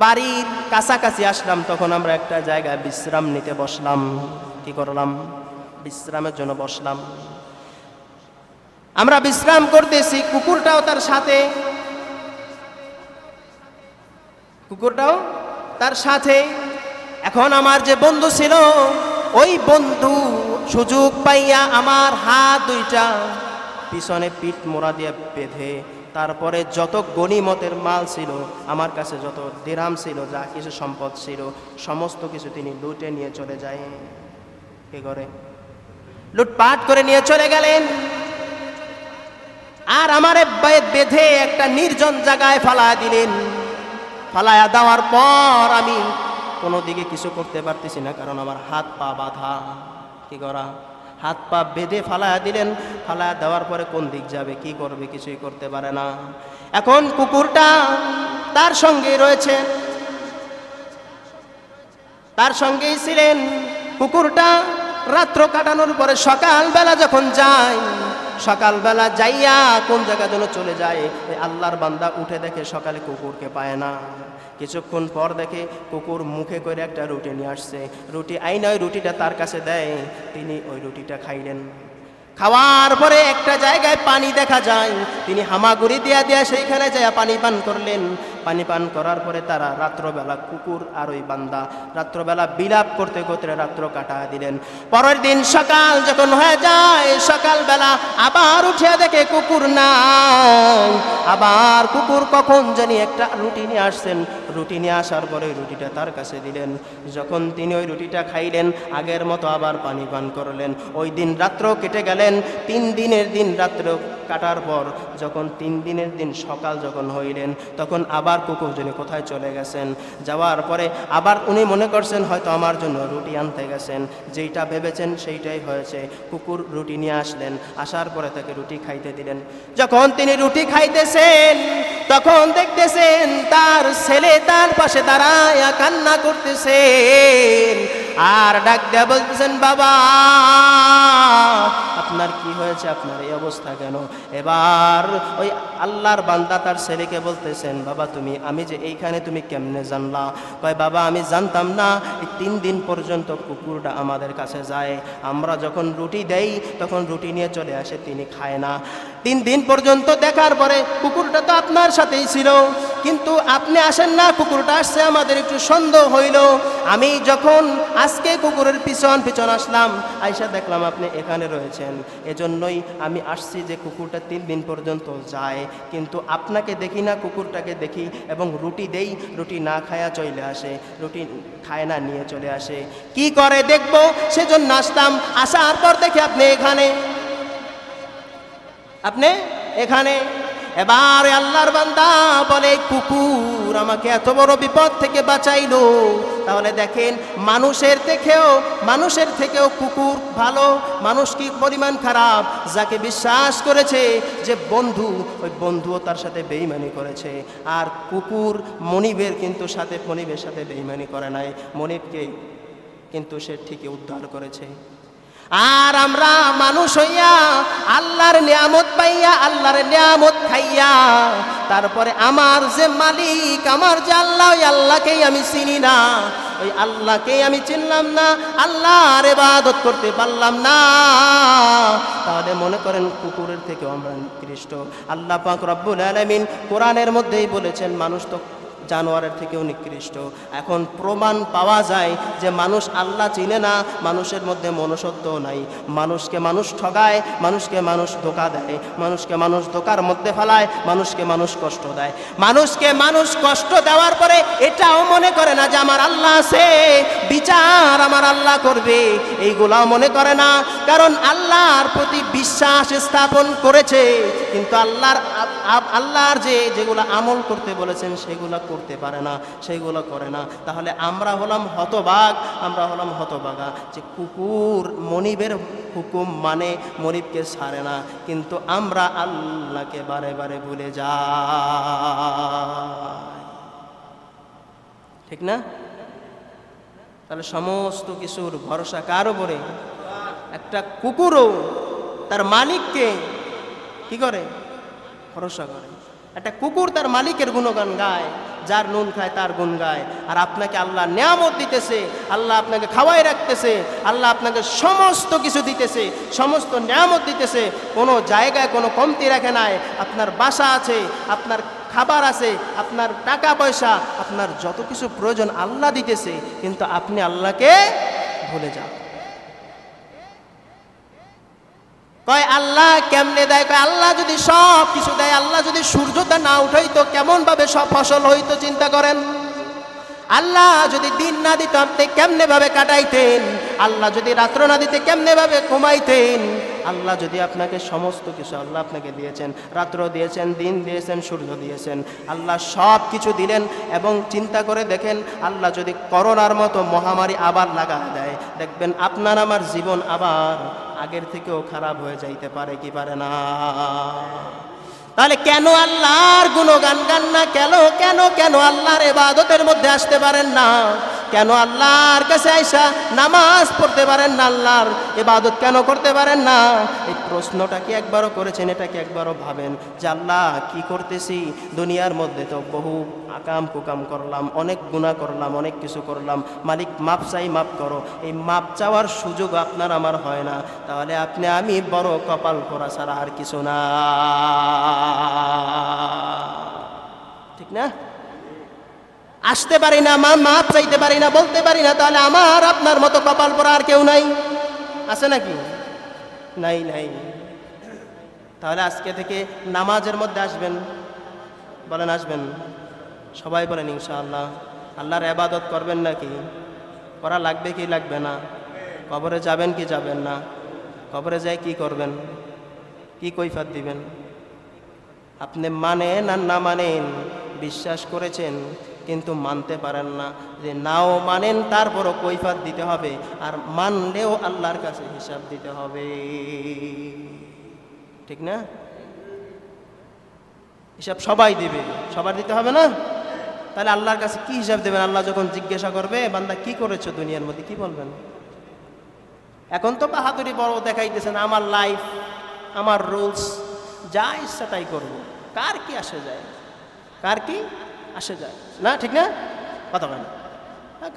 বাড়ির কাছাকাছি আসলাম, তখন আমরা একটা জায়গায় বিশ্রাম নিতে বসলাম। কি করলাম? বিশ্রামের জন্য বসলাম। আমরা বিশ্রাম করতেছি, কুকুরটাও তার সাথে। এখন আমার যে বন্ধু ছিল, ওই বন্ধু সুযোগ পাইয়া আমার হাত দুইটা পিছনে পিঠ মোড়া দিয়ে বেঁধে, তারপরে যত গনিমতের মাল ছিল আমার কাছে, যত দিরহাম ছিল, যা কিছু সম্পদ ছিল, সমস্ত কিছু তিনি লুটে নিয়ে চলে যায়। কি করে? লুটপাট করে নিয়ে চলে গেলেন। আর আমারে বেঁধে একটা নির্জন জায়গায় ফালায়া দিলেন। ফালায়া দেওয়ার পর আমি কোনো দিকে কিছু করতে পারতেছি না, কারণ আমার হাত পা বাঁধা। কি করা? হাত পা বেঁধে ফালায়া দিলেন। ফালায়া দেওয়ার পরে কোন দিক যাবে, কি করবে, কিছুই করতে পারে না। এখন কুকুরটা তার সঙ্গেই রয়েছে, তার সঙ্গেই ছিলেন। কুকুরটা রাত্র কাটানোর পরে সকালবেলা যখন যায়, সকালবেলা যাইয়া কোন জায়গা যেন চলে যায়। আল্লাহর বান্দা উঠে দেখে সকালে কুকুরকে পায় না। কিছুক্ষণ পর দেখে কুকুর মুখে করে একটা রুটি নিয়ে আসছে। রুটি আইনা ওই রুটিটা তার কাছে দেয়, তিনি ওই রুটিটা খাইলেন। খাওয়ার পরে একটা জায়গায় পানি দেখা যায়, তিনি হামাগুড়ি দিয়া সেইখানে যায় পানি পান করলেন। পানি পান করার পরে তারা রাত্রবেলা, কুকুর আর ওই বান্দা রাত্রবেলা বিলাপ করতে করতে রাত্র কাটা দিলেন। পরের দিন সকাল যখন হয়ে যায়, সকালবেলা আবার উঠিয়া দেখে কুকুর নাই। আবার কুকুর কখন জানি একটা রুটি নিয়ে আসছেন। রুটি নিয়ে আসার পরে রুটিটা তার কাছে দিলেন। যখন তিনি ওই রুটিটা খাইলেন, আগের মতো আবার পানি পান করলেন। ওই দিন রাত্র কেটে গেলেন। 3 দিনের দিন রাত্র কাটার পর যখন 3 দিনের দিন সকাল যখন হইলেন, তখন আবার কুকুর যিনি কোথায় চলে গেছেন। যাওয়ার পরে আবার উনি মনে করছেন হয়তো আমার জন্য রুটি আনতে গেছেন। যেইটা ভেবেছেন সেইটাই হয়েছে। কুকুর রুটি নিয়ে আসলেন, আসার পরে তাকে রুটি খাইতে দিলেন। যখন তিনি রুটি খাইতেছেন, তখন দেখতেছেন তার ছেলে তার পাশে দাঁড়ায় কান্না করতেছেন। আর ডাক দেয়া বলতেছেন, বাবা আপনার কি হয়েছে, আপনার এই অবস্থা কেন? এবার ওই আল্লাহর বান্দা তার ছেলেকে বলতেছেন, বাবা আমি যে এইখানে তুমি কেমনে জানলা? কয় বাবা আমি জানতাম না। এই 3 দিন পর্যন্ত কুকুরটা আমাদের কাছে যায়, আমরা যখন রুটি দেই তখন রুটি নিয়ে চলে আসে, তিনি খায় না। 3 দিন পর্যন্ত দেখার পরে কুকুরটা তো আপনার সাথেই ছিল, কিন্তু আপনি আসেন না, কুকুরটা আসছে, আমাদের একটু সন্দেহ হইল। আমি যখন আজকে কুকুরের পিছন আসলাম, আইসা দেখলাম আপনি এখানে রয়েছেন। এজন্যই আমি আসছি যে কুকুরটা 3 দিন পর্যন্ত যায়, কিন্তু আপনাকে দেখি না, কুকুরটাকে দেখি এবং রুটি দেই, রুটি না খায়া চলে আসে, রুটি খায় না, নিয়ে চলে আসে। কি করে দেখব, সেজন্য আসলাম। আসার পর দেখি আপনি এখানে। এবার আল্লাহর বান্দা বলে, কুকুর আমাকে এত বড় বিপদ থেকে বাঁচাইলো। তাহলে দেখেন, মানুষের থেকেও কুকুর ভালো, মানুষ কি পরিমাণ খারাপ। যাকে বিশ্বাস করেছে যে বন্ধু, ওই বন্ধুও তার সাথে বেঈমানি করেছে। আর কুকুর মনিবের সাথে বেঈমানি করে নাই, মনিবকে কিন্তু সে ঠিকই উদ্ধার করেছে। আর আমরা মানুষ হইয়া আল্লাহর নিয়ামত পাইয়া, আল্লাহর নিয়ামত খাইয়া, তারপরে আমার যে মালিক, আমার যে আল্লাহ, ওই আল্লাহকেই আমি চিনি না, ওই আল্লাহকেই আমি চিনলাম না, আল্লাহর ইবাদত করতে পারলাম না। তাহলে মনে করেন কুকুরের থেকেও আমরা নিকৃষ্ট। আল্লাহ পাক রব্বুল আলামিন কোরআনের মধ্যেই বলেছেন, মানুষ তো জানোয়ারের থেকেও নিকৃষ্ট। এখন প্রমাণ পাওয়া যায় যে মানুষ আল্লাহ চিনে না, মানুষের মধ্যে মনুষ্যত্ব নাই, মানুষকে মানুষ ঠগায়, মানুষকে মানুষ ধোঁকা দেয়, মানুষকে মানুষ ধোঁকার মধ্যে ফেলায়, মানুষকে মানুষ কষ্ট দেয়। মানুষকে মানুষ কষ্ট দেওয়ার পরে এটাও মনে করে না যে আমার আল্লাহ আছে, বিচার আমার আল্লাহ করবে, এইগুলাও মনে করে না। কারণ আল্লাহর প্রতি বিশ্বাস স্থাপন করেছে, কিন্তু আল্লাহর যেগুলো আমল করতে বলেছেন সেগুলো করতে পারে না, সেইগুলো করে না। তাহলে আমরা হলাম হতভাগা যে কুকুর মনিবের হুকুম মানে, মনিবকে ছাড়ে না, কিন্তু আমরা আল্লাহকে বারে বারে ভুলে যাই। ঠিক না? তাহলে সমস্ত কিছুর ভরসা কার উপরে? একটা কুকুরও তার মালিককে কি করে? ভরসা করে। একটা কুকুর তার মালিকের গুণগান গায়, যার নুন খায় তার গুণ গায়। আর আপনাকে আল্লাহ নিয়ামত দিতেছে, আল্লাহ আপনাকে খাওয়াই রাখতেছে, আল্লাহ আপনাকে সমস্ত কিছু দিতেছে, সমস্ত নিয়ামত দিতেছে, কোনো জায়গায় কোনো কমতি রাখে নাই। আপনার বাসা আছে, আপনার খাবার আছে, আপনার টাকা পয়সা, আপনার যত কিছু প্রয়োজন আল্লাহ দিতেছে, কিন্তু আপনি আল্লাহকে ভুলে যান। কয় আল্লাহ কেমনে দেয়? কয় আল্লাহ যদি সব কিছু দেয়, আল্লাহ যদি সূর্যটা না উঠাইতো কেমন ভাবে সব ফসল হইতো চিন্তা করেন। আল্লাহ যদি দিন না দিত আপনি কেমনে ভাবে কাটাইতেন? আল্লাহ যদি রাত্র না দিতে কেমনে ভাবে ঘুমাইতেন? আল্লাহ যদি আপনাকে সমস্ত কিছু আল্লাহ আপনাকে দিয়েছেন, রাত্র দিয়েছেন, দিন দিয়েছেন, সূর্য দিয়েছেন, আল্লাহ সব কিছু দিলেন। এবং চিন্তা করে দেখেন, আল্লাহ যদি করোনার মতো মহামারী আবার লাগা দেয়, দেখবেন আপনার আমার জীবন আবার আগের থেকেও খারাপ হয়ে যাইতে পারে কি পারে না? তাহলে কেন আল্লাহর গুণগান গান না? কেন আল্লাহর ইবাদতের মধ্যে আসতে পারেন না? কেন আল্লাহর কাছে আইসা নামাজ পড়তে পারেন না? আল্লাহর ইবাদত কেন করতে পারেন না? এই প্রশ্নটা কি একবারও করেছেন? এটা কি একবারও ভাবেন যে আল্লাহ কি করতেছি? দুনিয়ার মধ্যে তো বহু আকাম কুকাম করলাম, অনেক গুনাহ করলাম, অনেক কিছু করলাম, মালিক মাপ চাই, মাপ করো। এই মাপ চাওয়ার সুযোগ আপনার আমার হয় না। তাহলে আমি বড় কপাল করা ছাড়া আর কিছু না। ঠিক না? আসতে পারি না, মাপ চাইতে পারি না, বলতে পারি না, তাহলে আমার আপনার মতো কপাল পরা আর কেউ নাই? আছে নাকি? নাই। তাহলে আজকে থেকে নামাজের মধ্যে আসবেন, বলেন আসবেন? সবাই বলেন ইনশাআল্লাহ। আল্লাহর ইবাদত করবেন নাকি? করা লাগবে কি লাগবে না? কবরে যাবেন কি যাবেন না? কবরে যাই কি করবেন? কি কৈফিয়ত দিবেন? আপনি মানেন আর না মানেন, বিশ্বাস করেছেন কিন্তু মানতে পারেন না, যে নাও মানেন তারপরও কৈফিয়ত দিতে হবে, আর মানলেও আল্লাহর কাছে হিসাব দিতে হবে। ঠিক না? হিসাব সবাই দিবে, সবার দিতে হবে না? তাহলে আল্লাহর কাছে কি হিসাব দেবেন? আল্লাহ যখন জিজ্ঞাসা করবে, বান্দা কি করেছো দুনিয়ার মধ্যে, কি বলবেন? এখন তো বাহাদুরি বড় দেখাইতেছেন, আমার লাইফ, আমার রুলস, যা ইচ্ছা তাই করবো, কার কি আসে যায়? কার কি আসে যায় না? ঠিক না? কথা বলেন।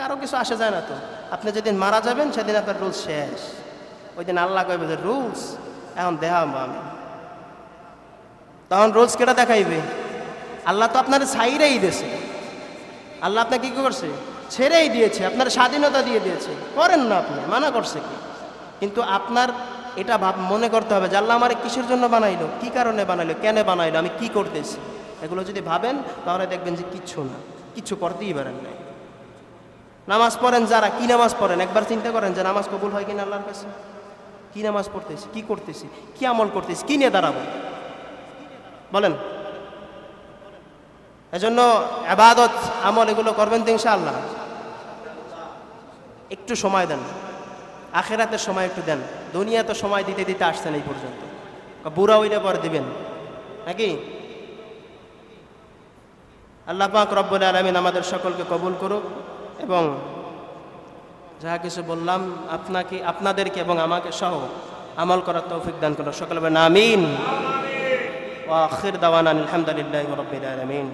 কারো কিছু আসে যায় না তো। আপনি যেদিন মারা যাবেন সেদিন আপনার রুলস শেষ। ওই দিন আল্লাহ কইবে যে রুলস এখন দেখাবো আমি। তখন রোজ কেটা দেখাইবে? আল্লাহ তো আপনার ছাইরেই দিয়েছে, আল্লাহ আপনাকে কি করছে? ছেড়েই দিয়েছে, আপনার স্বাধীনতা দিয়ে দিয়েছে, করেন না, আপনি মানা করছে কি? কিন্তু আপনার এটা মনে করতে হবে যে আল্লাহ আমার কিসের জন্য বানাইলো, কি কারণে বানাইলো, কেন বানাইলো, আমি কি করতেছি। এগুলো যদি ভাবেন তাহলে দেখবেন যে কিচ্ছু না, কিচ্ছু করতেই পারেন না। নামাজ পড়েন যারা, কি নামাজ পড়েন একবার চিন্তা করেন যে নামাজ কবুল হয় কিনা আল্লাহর কাছে? কি নামাজ পড়তেছি, কি করতেছি, কি আমল করতেছি, কি নিয়ে দাঁড়াবো বলেন? এজন্য ইবাদত আমল এগুলো করবেন তো ইনশাআল্লাহ। একটু সময় দেন, আখিরাতের সময় একটু দেন। দুনিয়া তো সময় দিতে দিতে আসছেন এই পর্যন্ত, বুড়া হইলে পরে দিবেন নাকি? আল্লাহ পাক রব্বুল আলামিন আমাদের সকলকে কবুল করুক এবং যা কিছু বললাম আপনাকে, আপনাদেরকে এবং আমাকে সহ আমল করার তৌফিক দান করুন। সকলে বলেন আমিন। ওয়া আখির দাওয়ানা আলহামদুলিল্লাহি রাব্বিল আলামিন।